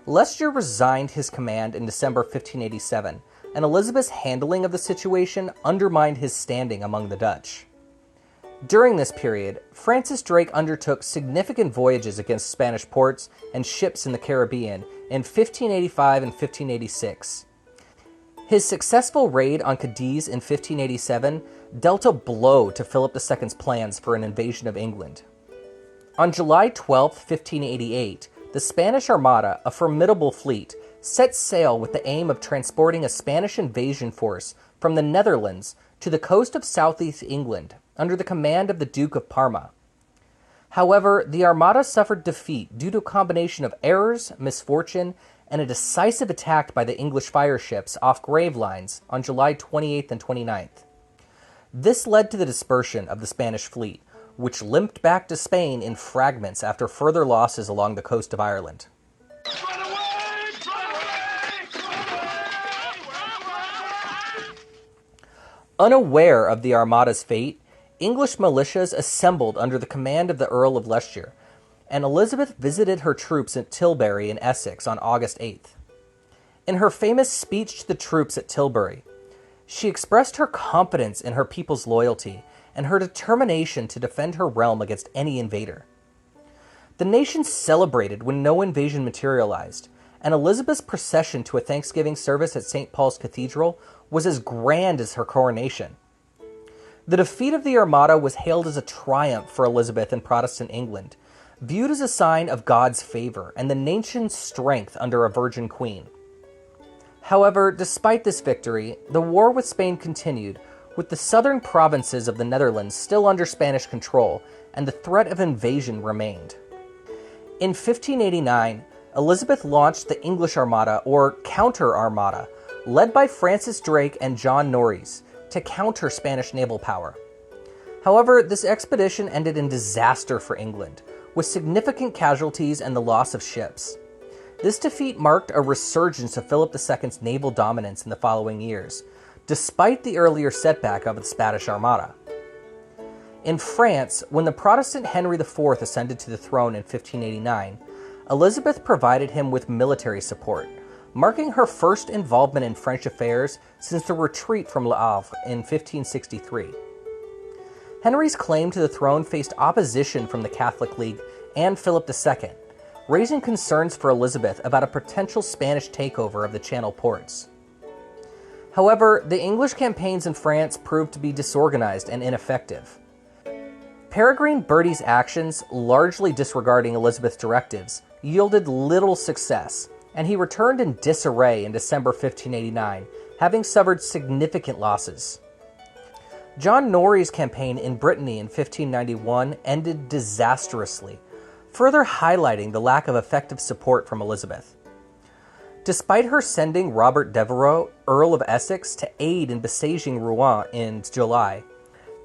Speaker 1: Leicester resigned his command in December 1587, and Elizabeth's handling of the situation undermined his standing among the Dutch. During this period, Francis Drake undertook significant voyages against Spanish ports and ships in the Caribbean in 1585 and 1586. His successful raid on Cadiz in 1587 dealt a blow to Philip II's plans for an invasion of England. On July 12, 1588, the Spanish Armada, a formidable fleet, set sail with the aim of transporting a Spanish invasion force from the Netherlands to the coast of southeast England under the command of the Duke of Parma. However, the Armada suffered defeat due to a combination of errors, misfortune, and a decisive attack by the English fire ships off Gravelines on July 28th and 29th. This led to the dispersion of the Spanish fleet, which limped back to Spain in fragments after further losses along the coast of Ireland. Unaware of the Armada's fate, English militias assembled under the command of the Earl of Leicester, and Elizabeth visited her troops at Tilbury in Essex on August 8th. In her famous speech to the troops at Tilbury, she expressed her confidence in her people's loyalty and her determination to defend her realm against any invader. The nation celebrated when no invasion materialized, and Elizabeth's procession to a Thanksgiving service at St. Paul's Cathedral was as grand as her coronation. The defeat of the Armada was hailed as a triumph for Elizabeth and Protestant England, viewed as a sign of God's favor and the nation's strength under a virgin queen. However, despite this victory, the war with Spain continued, with the southern provinces of the Netherlands still under Spanish control, and the threat of invasion remained. In 1589, Elizabeth launched the English Armada, or Counter Armada, led by Francis Drake and John Norreys, to counter Spanish naval power. However, this expedition ended in disaster for England, with significant casualties and the loss of ships. This defeat marked a resurgence of Philip II's naval dominance in the following years, despite the earlier setback of the Spanish Armada. In France, when the Protestant Henry IV ascended to the throne in 1589, Elizabeth provided him with military support, marking her first involvement in French affairs since the retreat from Le Havre in 1563. Henry's claim to the throne faced opposition from the Catholic League and Philip II, raising concerns for Elizabeth about a potential Spanish takeover of the Channel ports. However, the English campaigns in France proved to be disorganized and ineffective. Peregrine Bertie's actions, largely disregarding Elizabeth's directives, yielded little success, and he returned in disarray in December 1589, having suffered significant losses. John Norreys' campaign in Brittany in 1591 ended disastrously, further highlighting the lack of effective support from Elizabeth. Despite her sending Robert Devereux, Earl of Essex, to aid in besieging Rouen in July,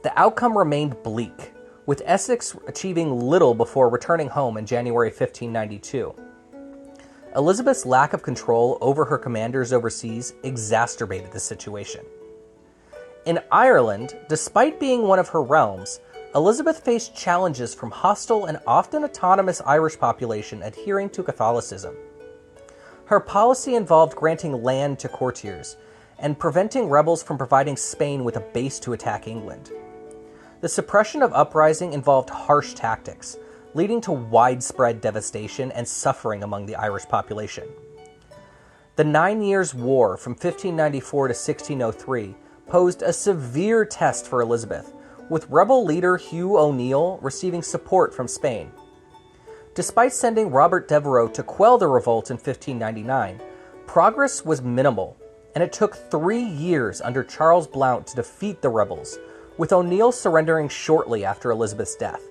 Speaker 1: the outcome remained bleak, with Essex achieving little before returning home in January 1592. Elizabeth's lack of control over her commanders overseas exacerbated the situation. In Ireland, despite being one of her realms, Elizabeth faced challenges from hostile and often autonomous Irish population adhering to Catholicism. Her policy involved granting land to courtiers and preventing rebels from providing Spain with a base to attack England. The suppression of uprising involved harsh tactics, leading to widespread devastation and suffering among the Irish population. The 9 Years' War from 1594 to 1603 posed a severe test for Elizabeth, with rebel leader Hugh O'Neill receiving support from Spain. Despite sending Robert Devereux to quell the revolt in 1599, progress was minimal, and it took 3 years under Charles Blount to defeat the rebels, with O'Neill surrendering shortly after Elizabeth's death.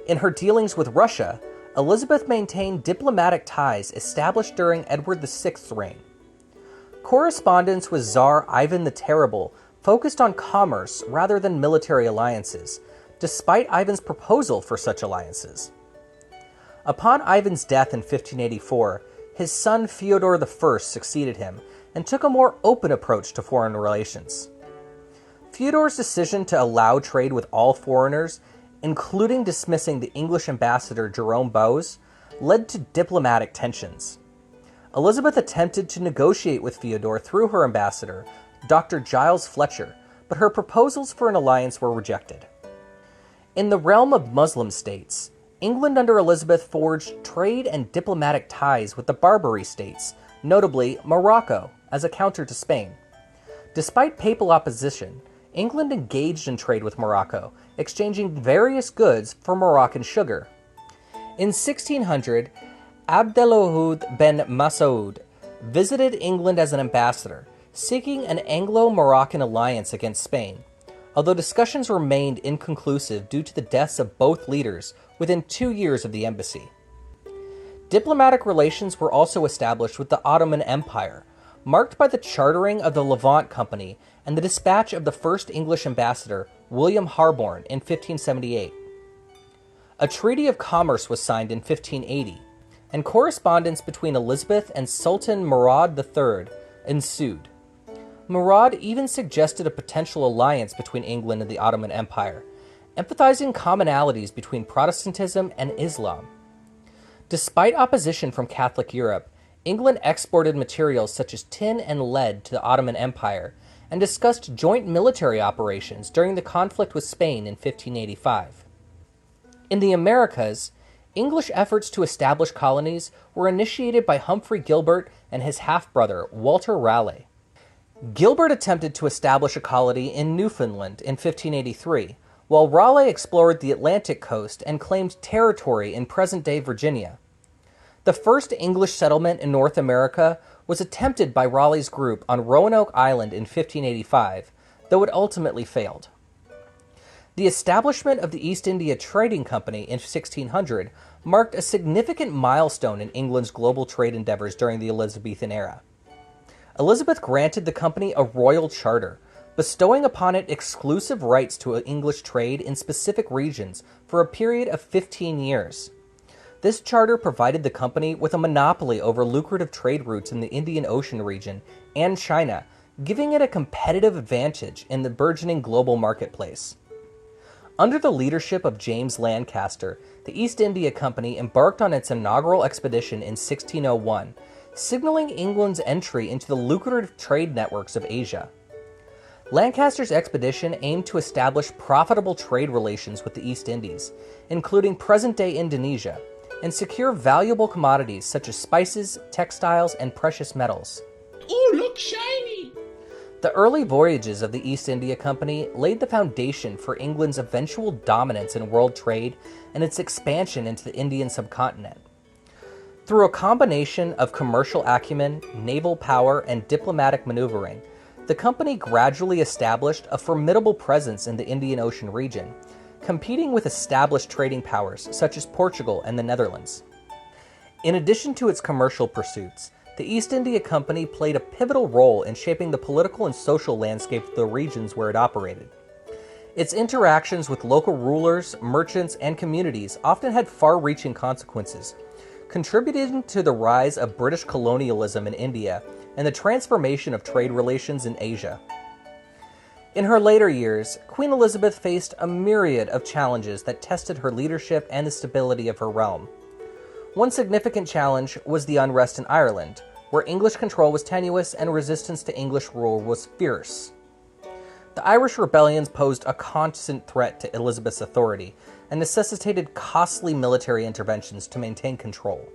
Speaker 1: In her dealings with Russia, Elizabeth maintained diplomatic ties established during Edward VI's reign. Correspondence with Tsar Ivan the Terrible focused on commerce rather than military alliances, despite Ivan's proposal for such alliances. Upon Ivan's death in 1584, his son Fyodor I succeeded him and took a more open approach to foreign relations. Fyodor's decision to allow trade with all foreigners, including dismissing the English ambassador Jerome Bowes, led to diplomatic tensions. Elizabeth attempted to negotiate with Fyodor through her ambassador, Dr. Giles Fletcher, but her proposals for an alliance were rejected. In the realm of Muslim states, England under Elizabeth forged trade and diplomatic ties with the Barbary states, notably Morocco, as a counter to Spain. Despite papal opposition, England engaged in trade with Morocco, exchanging various goods for Moroccan sugar. In 1600, Abdelwahid ben Masoud visited England as an ambassador, seeking an Anglo-Moroccan alliance against Spain, although discussions remained inconclusive due to the deaths of both leaders within 2 years of the embassy. Diplomatic relations were also established with the Ottoman Empire, marked by the chartering of the Levant Company and the dispatch of the first English ambassador, William Harborne, in 1578. A treaty of commerce was signed in 1580, and correspondence between Elizabeth and Sultan Murad III ensued. Murad even suggested a potential alliance between England and the Ottoman Empire, emphasizing commonalities between Protestantism and Islam. Despite opposition from Catholic Europe, England exported materials such as tin and lead to the Ottoman Empire and discussed joint military operations during the conflict with Spain in 1585. In the Americas, English efforts to establish colonies were initiated by Humphrey Gilbert and his half-brother, Walter Raleigh. Gilbert attempted to establish a colony in Newfoundland in 1583, while Raleigh explored the Atlantic coast and claimed territory in present-day Virginia. The first English settlement in North America was attempted by Raleigh's group on Roanoke Island in 1585, though it ultimately failed. The establishment of the East India Trading Company in 1600 marked a significant milestone in England's global trade endeavors during the Elizabethan era. Elizabeth granted the company a royal charter, bestowing upon it exclusive rights to English trade in specific regions for a period of 15 years. This charter provided the company with a monopoly over lucrative trade routes in the Indian Ocean region and China, giving it a competitive advantage in the burgeoning global marketplace. Under the leadership of James Lancaster, the East India Company embarked on its inaugural expedition in 1601, signaling England's entry into the lucrative trade networks of Asia. Lancaster's expedition aimed to establish profitable trade relations with the East Indies, including present-day Indonesia, and secure valuable commodities such as spices, textiles, and precious metals.
Speaker 11: Oh, look, shiny!
Speaker 1: The early voyages of the East India Company laid the foundation for England's eventual dominance in world trade and its expansion into the Indian subcontinent. Through a combination of commercial acumen, naval power, and diplomatic maneuvering, the company gradually established a formidable presence in the Indian Ocean region, competing with established trading powers such as Portugal and the Netherlands. In addition to its commercial pursuits, the East India Company played a pivotal role in shaping the political and social landscape of the regions where it operated. Its interactions with local rulers, merchants, and communities often had far-reaching consequences, contributing to the rise of British colonialism in India and the transformation of trade relations in Asia. In her later years, Queen Elizabeth faced a myriad of challenges that tested her leadership and the stability of her realm. One significant challenge was the unrest in Ireland, where English control was tenuous and resistance to English rule was fierce. The Irish rebellions posed a constant threat to Elizabeth's authority and necessitated costly military interventions to maintain control.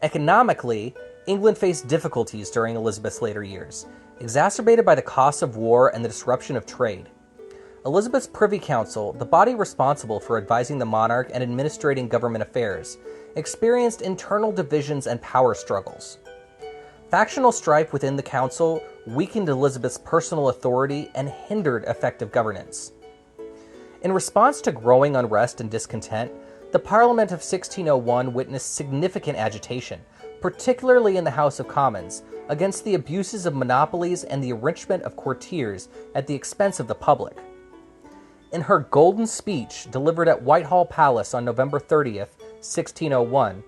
Speaker 1: Economically, England faced difficulties during Elizabeth's later years, exacerbated by the costs of war and the disruption of trade. Elizabeth's Privy Council, the body responsible for advising the monarch and administrating government affairs, experienced internal divisions and power struggles. Factional strife within the council weakened Elizabeth's personal authority and hindered effective governance. In response to growing unrest and discontent, the Parliament of 1601 witnessed significant agitation, particularly in the House of Commons, against the abuses of monopolies and the enrichment of courtiers at the expense of the public. In her golden speech delivered at Whitehall Palace on November 30th, 1601,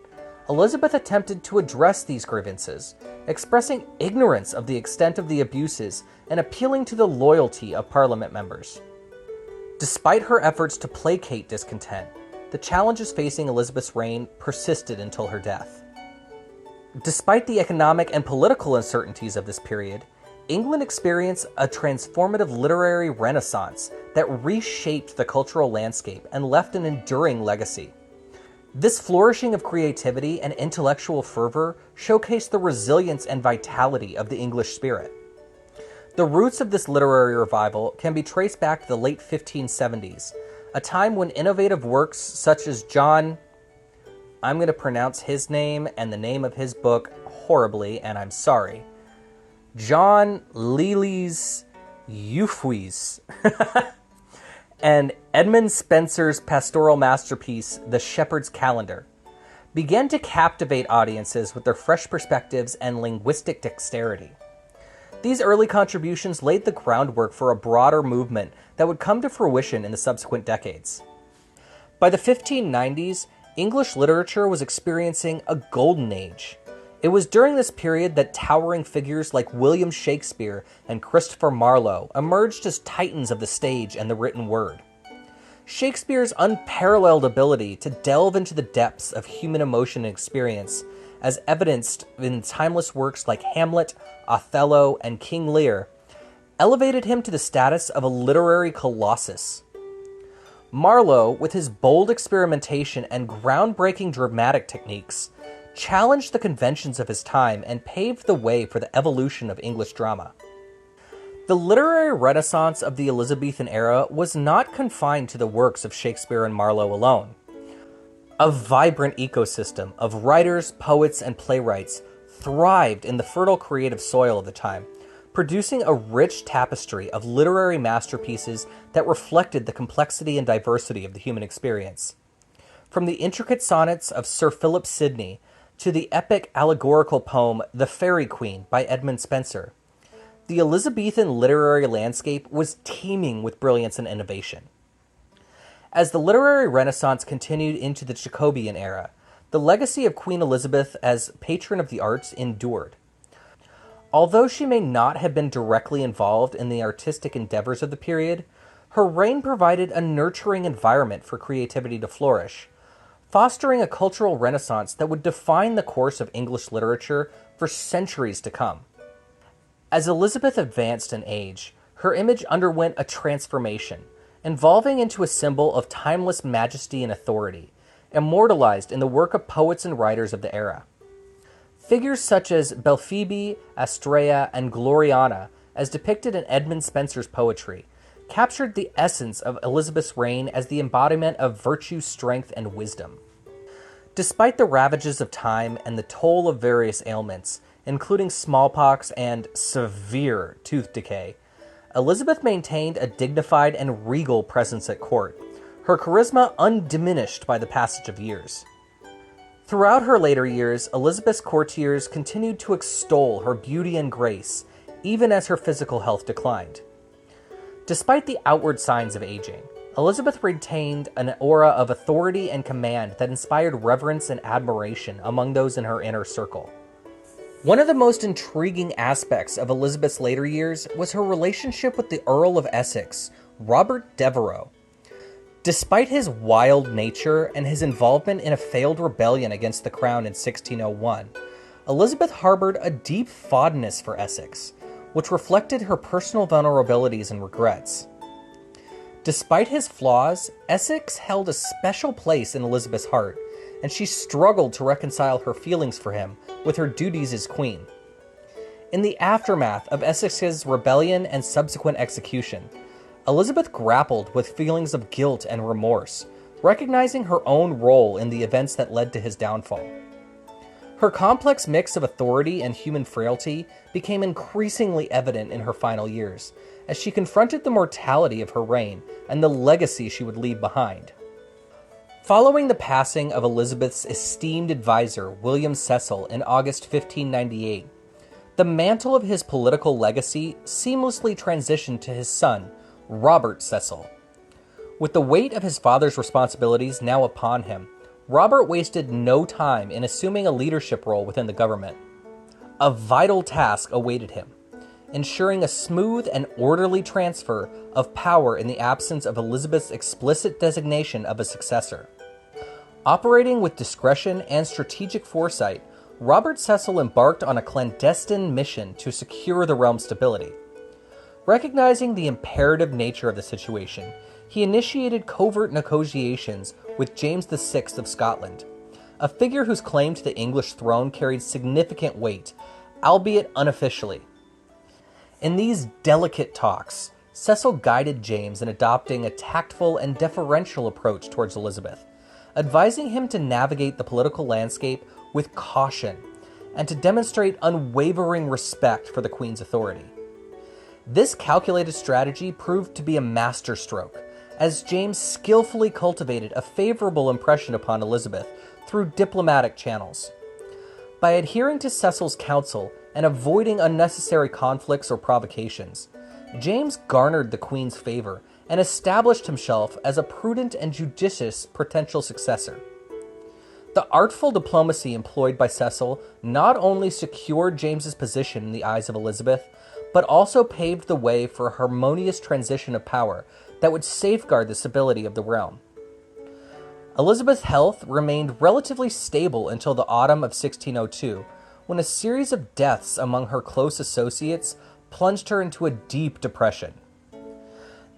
Speaker 1: Elizabeth attempted to address these grievances, expressing ignorance of the extent of the abuses and appealing to the loyalty of Parliament members. Despite her efforts to placate discontent, the challenges facing Elizabeth's reign persisted until her death. Despite the economic and political uncertainties of this period, England experienced a transformative literary renaissance that reshaped the cultural landscape and left an enduring legacy. This flourishing of creativity and intellectual fervor showcased the resilience and vitality of the English spirit. The roots of this literary revival can be traced back to the late 1570s, a time when innovative works such as John I'm going to pronounce his name and the name of his book horribly, and I'm sorry. John Lely's Euphues. And Edmund Spenser's pastoral masterpiece, The Shepherd's Calendar, began to captivate audiences with their fresh perspectives and linguistic dexterity. These early contributions laid the groundwork for a broader movement that would come to fruition in the subsequent decades. By the 1590s, English literature was experiencing a golden age. It was during this period that towering figures like William Shakespeare and Christopher Marlowe emerged as titans of the stage and the written word. Shakespeare's unparalleled ability to delve into the depths of human emotion and experience, as evidenced in timeless works like Hamlet, Othello, and King Lear, elevated him to the status of a literary colossus. Marlowe, with his bold experimentation and groundbreaking dramatic techniques, challenged the conventions of his time and paved the way for the evolution of English drama. The literary renaissance of the Elizabethan era was not confined to the works of Shakespeare and Marlowe alone. A vibrant ecosystem of writers, poets, and playwrights thrived in the fertile creative soil of the time, producing a rich tapestry of literary masterpieces that reflected the complexity and diversity of the human experience. From the intricate sonnets of Sir Philip Sidney to the epic allegorical poem The Faerie Queen by Edmund Spenser, the Elizabethan literary landscape was teeming with brilliance and innovation. As the literary renaissance continued into the Jacobean era, the legacy of Queen Elizabeth as patron of the arts endured. Although she may not have been directly involved in the artistic endeavors of the period, her reign provided a nurturing environment for creativity to flourish, fostering a cultural renaissance that would define the course of English literature for centuries to come. As Elizabeth advanced in age, her image underwent a transformation, evolving into a symbol of timeless majesty and authority, immortalized in the work of poets and writers of the era. Figures such as Belphoebe, Astrea, and Gloriana, as depicted in Edmund Spenser's poetry, captured the essence of Elizabeth's reign as the embodiment of virtue, strength, and wisdom. Despite the ravages of time and the toll of various ailments, including smallpox and severe tooth decay, Elizabeth maintained a dignified and regal presence at court, her charisma undiminished by the passage of years. Throughout her later years, Elizabeth's courtiers continued to extol her beauty and grace, even as her physical health declined. Despite the outward signs of aging, Elizabeth retained an aura of authority and command that inspired reverence and admiration among those in her inner circle. One of the most intriguing aspects of Elizabeth's later years was her relationship with the Earl of Essex, Robert Devereux. Despite his wild nature and his involvement in a failed rebellion against the crown in 1601, Elizabeth harbored a deep fondness for Essex, which reflected her personal vulnerabilities and regrets. Despite his flaws, Essex held a special place in Elizabeth's heart, and she struggled to reconcile her feelings for him with her duties as queen. In the aftermath of Essex's rebellion and subsequent execution, Elizabeth grappled with feelings of guilt and remorse, recognizing her own role in the events that led to his downfall. Her complex mix of authority and human frailty became increasingly evident in her final years, as she confronted the mortality of her reign and the legacy she would leave behind. Following the passing of Elizabeth's esteemed advisor, William Cecil, in August 1598, the mantle of his political legacy seamlessly transitioned to his son, Robert Cecil. With the weight of his father's responsibilities now upon him, Robert wasted no time in assuming a leadership role within the government. A vital task awaited him, ensuring a smooth and orderly transfer of power in the absence of Elizabeth's explicit designation of a successor. Operating with discretion and strategic foresight, Robert Cecil embarked on a clandestine mission to secure the realm's stability. Recognizing the imperative nature of the situation, he initiated covert negotiations with James VI of Scotland, a figure whose claim to the English throne carried significant weight, albeit unofficially. In these delicate talks, Cecil guided James in adopting a tactful and deferential approach towards Elizabeth, advising him to navigate the political landscape with caution and to demonstrate unwavering respect for the Queen's authority. This calculated strategy proved to be a masterstroke, as James skillfully cultivated a favorable impression upon Elizabeth through diplomatic channels. By adhering to Cecil's counsel and avoiding unnecessary conflicts or provocations, James garnered the Queen's favor and established himself as a prudent and judicious potential successor. The artful diplomacy employed by Cecil not only secured James's position in the eyes of Elizabeth, but also paved the way for a harmonious transition of power that would safeguard the stability of the realm. Elizabeth's health remained relatively stable until the autumn of 1602, when a series of deaths among her close associates plunged her into a deep depression.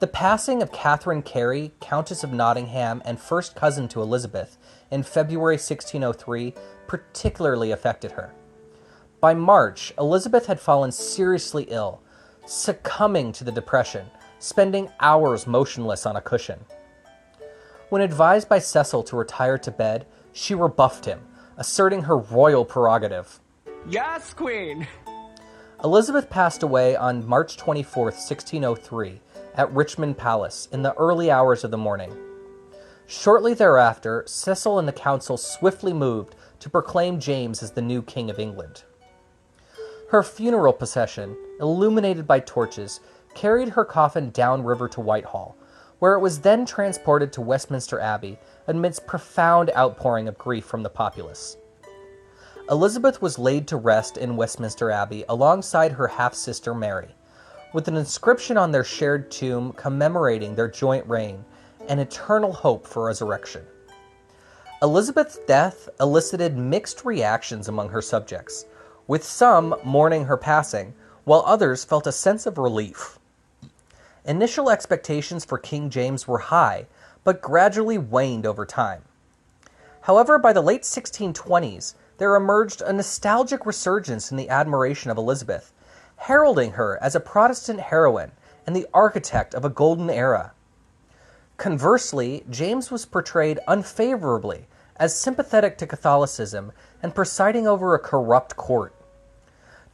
Speaker 1: The passing of Catherine Carey, Countess of Nottingham and first cousin to Elizabeth, in February 1603 particularly affected her. By March, Elizabeth had fallen seriously ill, succumbing to the depression, spending hours motionless on a cushion. When advised by Cecil to retire to bed, she rebuffed him, asserting her royal prerogative.
Speaker 12: Yes, Queen!
Speaker 1: Elizabeth passed away on March 24, 1603, at Richmond Palace in the early hours of the morning. Shortly thereafter, Cecil and the council swiftly moved to proclaim James as the new King of England. Her funeral procession, illuminated by torches, carried her coffin downriver to Whitehall, where it was then transported to Westminster Abbey amidst profound outpouring of grief from the populace. Elizabeth was laid to rest in Westminster Abbey alongside her half-sister Mary, with an inscription on their shared tomb commemorating their joint reign and eternal hope for resurrection. Elizabeth's death elicited mixed reactions among her subjects, with some mourning her passing, while others felt a sense of relief. Initial expectations for King James were high, but gradually waned over time. However, by the late 1620s, there emerged a nostalgic resurgence in the admiration of Elizabeth, heralding her as a Protestant heroine and the architect of a golden era. Conversely, James was portrayed unfavorably as sympathetic to Catholicism and presiding over a corrupt court.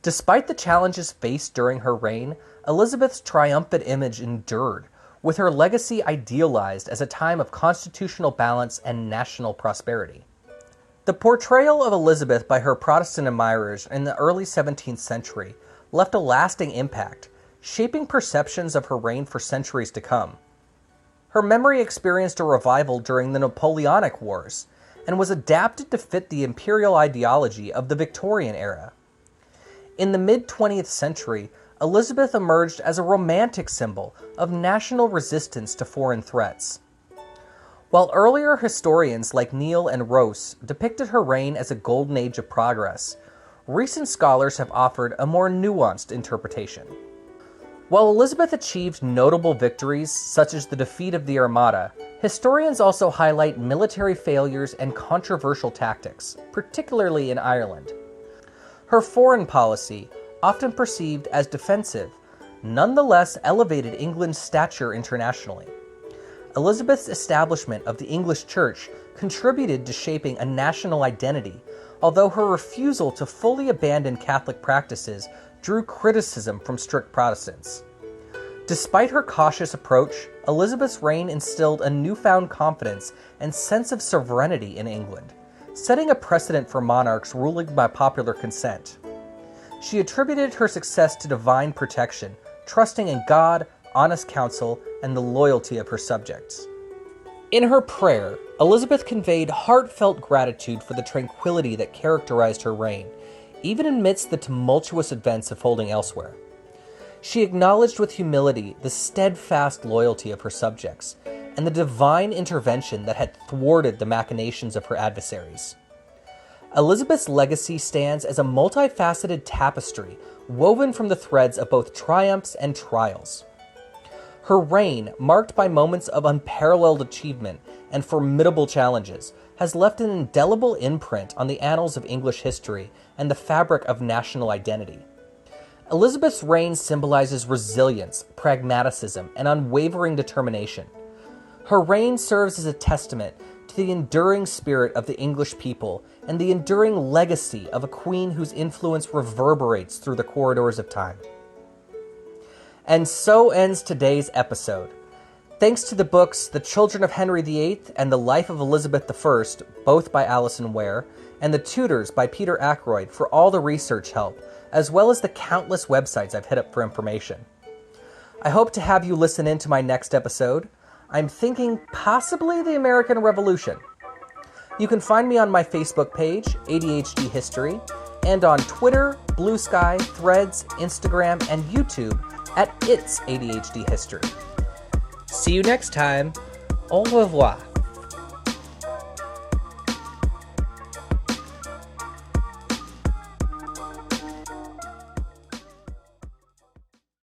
Speaker 1: Despite the challenges faced during her reign, Elizabeth's triumphant image endured, with her legacy idealized as a time of constitutional balance and national prosperity. The portrayal of Elizabeth by her Protestant admirers in the early 17th century left a lasting impact, shaping perceptions of her reign for centuries to come. Her memory experienced a revival during the Napoleonic Wars, and was adapted to fit the imperial ideology of the Victorian era. In the mid-20th century, Elizabeth emerged as a romantic symbol of national resistance to foreign threats. While earlier historians like Neil and Rose depicted her reign as a golden age of progress, recent scholars have offered a more nuanced interpretation. While Elizabeth achieved notable victories, such as the defeat of the Armada, historians also highlight military failures and controversial tactics, particularly in Ireland. Her foreign policy, often perceived as defensive, nonetheless elevated England's stature internationally. Elizabeth's establishment of the English Church contributed to shaping a national identity, although her refusal to fully abandon Catholic practices drew criticism from strict Protestants. Despite her cautious approach, Elizabeth's reign instilled a newfound confidence and sense of sovereignty in England, setting a precedent for monarchs ruling by popular consent. She attributed her success to divine protection, trusting in God, honest counsel, and the loyalty of her subjects. In her prayer, Elizabeth conveyed heartfelt gratitude for the tranquility that characterized her reign, even amidst the tumultuous events unfolding elsewhere. She acknowledged with humility the steadfast loyalty of her subjects, and the divine intervention that had thwarted the machinations of her adversaries. Elizabeth's legacy stands as a multifaceted tapestry woven from the threads of both triumphs and trials. Her reign, marked by moments of unparalleled achievement and formidable challenges, has left an indelible imprint on the annals of English history and the fabric of national identity. Elizabeth's reign symbolizes resilience, pragmatism, and unwavering determination. Her reign serves as a testament to to the enduring spirit of the English people and the enduring legacy of a queen whose influence reverberates through the corridors of time. And so ends today's episode. Thanks to the books The Children of Henry VIII and The Life of Elizabeth I, both by Alison Ware, and The Tudors by Peter Ackroyd for all the research help, as well as the countless websites I've hit up for information. I hope to have you listen in to my next episode. I'm thinking possibly the American Revolution. You can find me on my Facebook page, ADHD History, and on Twitter, Blue Sky, Threads, Instagram, and YouTube at It's ADHD History. See you next time. Au revoir.